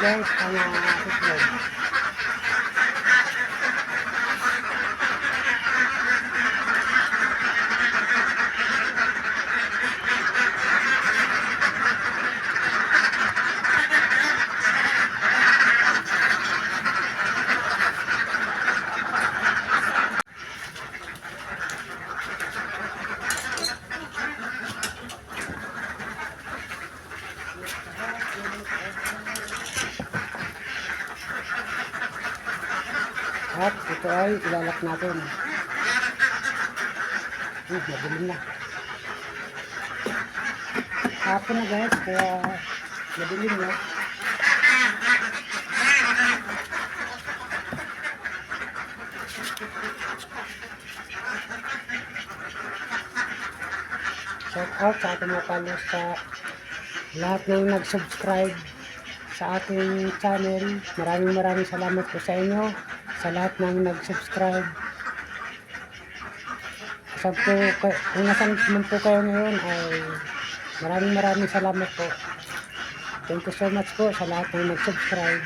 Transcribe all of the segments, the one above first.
guys ang itlog. At ito ay ilalak natin. Madilim na. Hapon na guys, kaya madilim na. Shout out sa ating mga followers, sa lahat ng nag-subscribe sa ating channel. Maraming salamat po sa inyo, sa lahat ng nag-subscribe. Kung nasan man po kayo ngayon ay maraming salamat po. Thank you so much po sa lahat ng nag-subscribe.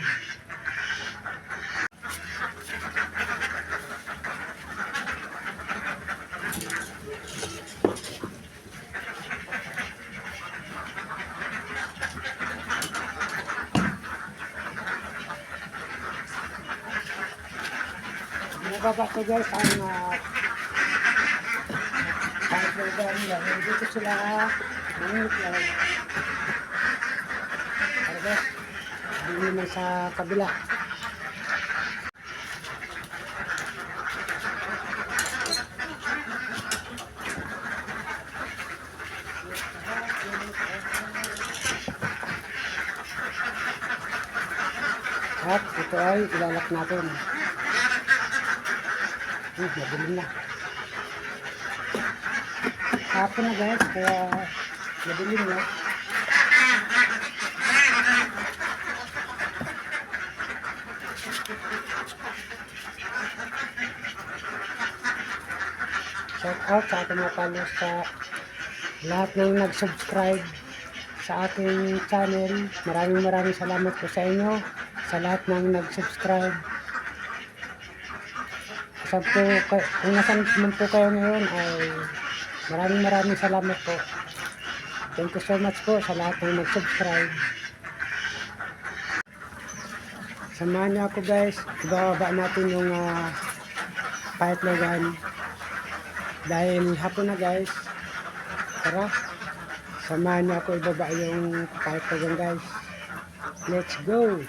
Nababa ko guys ang program nila. Dito sila manit lang. Para guys, hindi naman sa kabila. At ito ay ilalak natin. Madilim na. Hapon na guys, kaya madilim na. Shout out sa ating mga followers, sa lahat ng nag-subscribe sa ating channel. Maraming salamat po sa inyo, sa lahat ng nag-subscribe. Kung nasan man po kayo ngayon ay maraming salamat po. Thank you so much po sa lahat ng nag-subscribe. Samahan niyo ako guys, ibababa natin yung paitlogan dahil hapon na guys. Tara, samahan niyo ako ibaba yung paitlogan guys. Let's go!